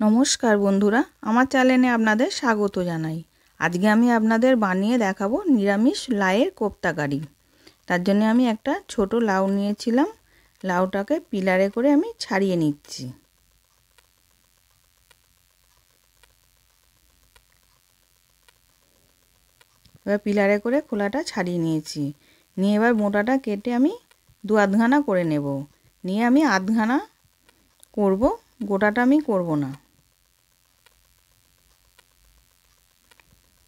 নমস্কার বন্ধুরা, আমার চ্যানেলে আপনাদের স্বাগত জানাই। আজকে আমি আপনাদের বানিয়ে দেখাবো নিরামিষ লাউয়ের কোপ্তা কারি। তার জন্য আমি একটা ছোট লাউ নিয়েছিলাম। লাউটাকে পিলারে করে আমি ছাড়িয়ে নিচ্ছি। এবার পিলারে করে খোলাটা ছাড়িয়ে নিয়েছি। নিয়ে এবার মোটাটা কেটে আমি দু আধখানা করে নেব। নিয়ে আমি আধখানা করব, গোটাটা আমি করব না।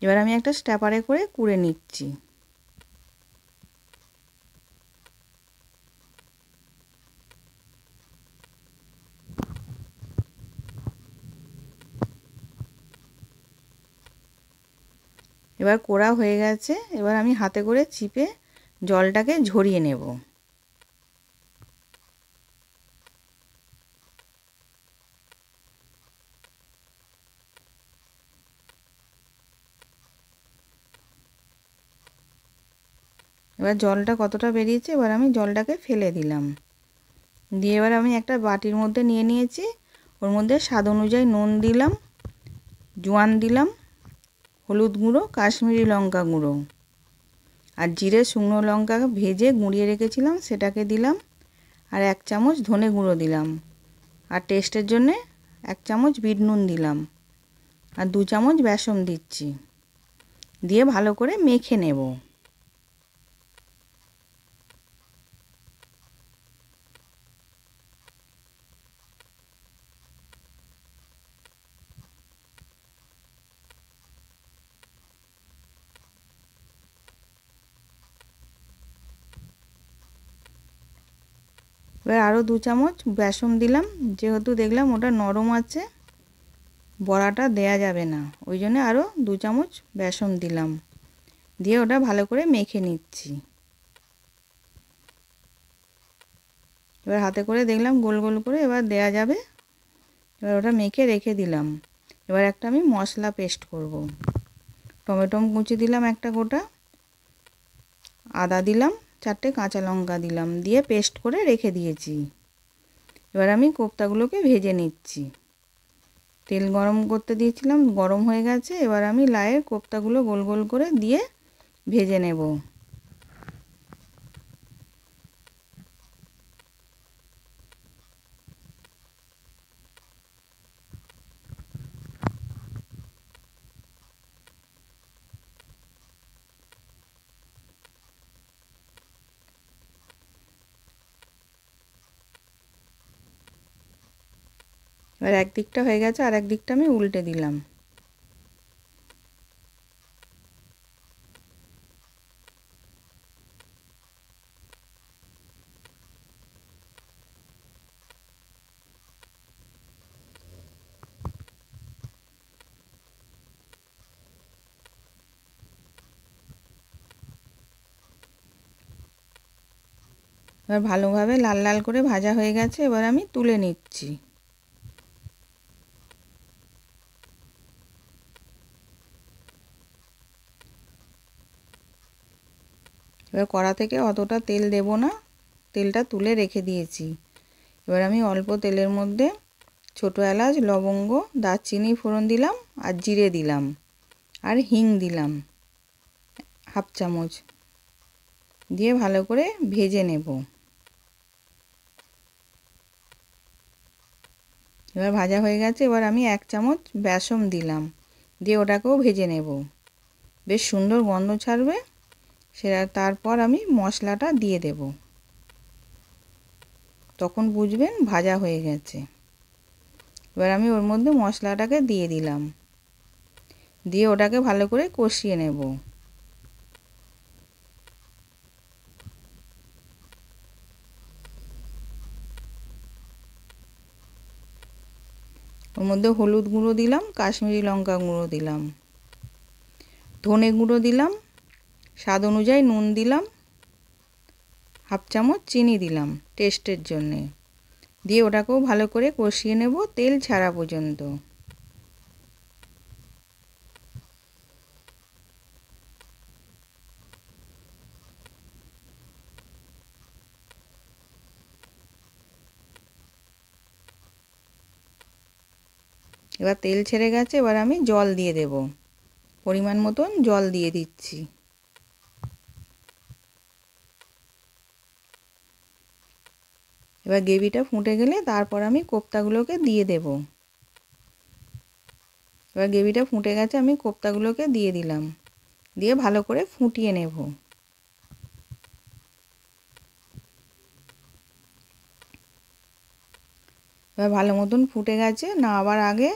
এবার আমি একটা স্ট্যাপারে করে কুড়ে নিচ্ছি। এবার কোড়া হয়ে গেছে। এবার আমি হাতে করে চিপে জলটাকে ঝরিয়ে নেব। এবার জলটা কতটা বেরিয়েছে, এবার আমি জলটাকে ফেলে দিলাম। দিয়ে এবার আমি একটা বাটির মধ্যে নিয়ে নিয়েছি। ওর মধ্যে স্বাদ অনুযায়ী নুন দিলাম, জোয়ান দিলাম, হলুদ গুঁড়ো, কাশ্মীরি লঙ্কা গুঁড়ো আর জিরে শুকনো লঙ্কা ভেজে গুঁড়িয়ে রেখেছিলাম সেটাকে দিলাম। আর 1 চামচ ধনে গুঁড়ো দিলাম। আর টেস্টের জন্যে 1 চামচ বিট নুন দিলাম। আর 2 চামচ বেসন দিচ্ছি। দিয়ে ভালো করে মেখে নেব। এবার আরও 2 চামচ বেসন দিলাম। যেহেতু দেখলাম ওটা নরম আছে, বড়াটা দেয়া যাবে না, ওই জন্য আরও 2 চামচ বেসন দিলাম। দিয়ে ওটা ভালো করে মেখে নিচ্ছি। এবার হাতে করে দেখলাম গোল গোল করে এবার দেয়া যাবে। এবার ওটা মেখে রেখে দিলাম। এবার একটা আমি মশলা পেস্ট করব। টমেটো কুচি দিলাম একটা গোটা, আদা দিলাম, 4টে কাঁচা লঙ্কা দিলাম, দিয়ে পেস্ট করে রেখে দিয়েছি। এবার আমি কোপ্তাগুলোকে ভেজে নিচ্ছি। তেল গরম করতে দিয়েছিলাম, গরম হয়ে গেছে। এবার আমি লাউয়ের কোপ্তাগুলো গোল গোল করে দিয়ে ভেজে নেব। এবার এক দিকটা হয়ে গেছে, আর এক দিকটা আমি উল্টে দিলাম। এবার ভালোভাবে লাল লাল করে ভাজা হয়ে গেছে। এবার আমি তুলে নিচ্ছি। এবার কড়া থেকে অতটা তেল দেব না, তেলটা তুলে রেখে দিয়েছি। এবার আমি অল্প তেলের মধ্যে ছোটো এলাচ, লবঙ্গ, দারচিনি ফোড়ন দিলাম, আর জিরে দিলাম, আর হিং দিলাম 1/2 চামচ। দিয়ে ভালো করে ভেজে নেব। এবার ভাজা হয়ে গেছে। এবার আমি 1 চামচ বেসন দিলাম, দিয়ে ওটাকেও ভেজে নেব। বেশ সুন্দর গন্ধ ছাড়বে সেটা। তারপর আমি মশলাটা দিয়ে দেব, তখন বুঝবেন ভাজা হয়ে গেছে। এবার আমি ওর মধ্যে মশলাটাকে দিয়ে দিলাম, দিয়ে ওটাকে ভালো করে কষিয়ে নেব। ওর মধ্যে হলুদ গুঁড়ো দিলাম, কাশ্মীরি লঙ্কা গুঁড়ো দিলাম, ধনে গুঁড়ো দিলাম, স্বাদ অনুযায়ী নুন দিলাম, 1/2 চামচ চিনি দিলাম টেস্টের জন্যে। দিয়ে ওটাকেও ভালো করে কষিয়ে নেব তেল ছাড়া পর্যন্ত। এবার তেল ছেড়ে গেছে, এবার আমি জল দিয়ে দেব, পরিমাণ মতন জল দিয়ে দিচ্ছি। এবার গ্রেভিটা ফুটে গেলে তারপর আমি কোপ্তাগুলোকে দিয়ে দেব। এবার গ্রেভিটা ফুটে গেছে, আমি কোপ্তাগুলোকে দিয়ে দিলাম, দিয়ে ভালো করে ফুটিয়ে নেব। এবার ভালো মতন ফুটে গেছে, নামাবার আগে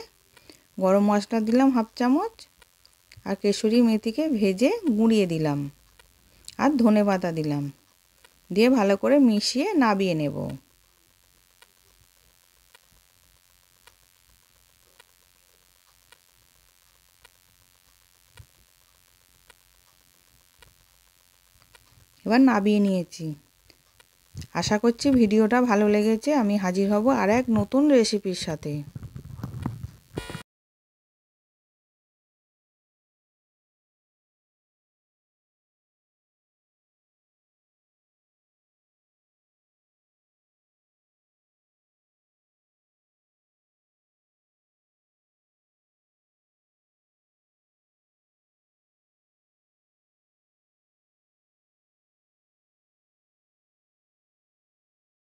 গরম মশলা দিলাম 1/2 চামচ, আর কেশরি মেথিকে ভেজে গুঁড়িয়ে দিলাম, আর ধনেপাতা দিলাম, দিয়ে ভালো করে মিশিয়ে নামিয়ে নেব। এবার নামিয়ে নিয়েছি। আশা করছি ভিডিওটা ভালো লেগেছে। আমি হাজির হব আর এক নতুন রেসিপির সাথে।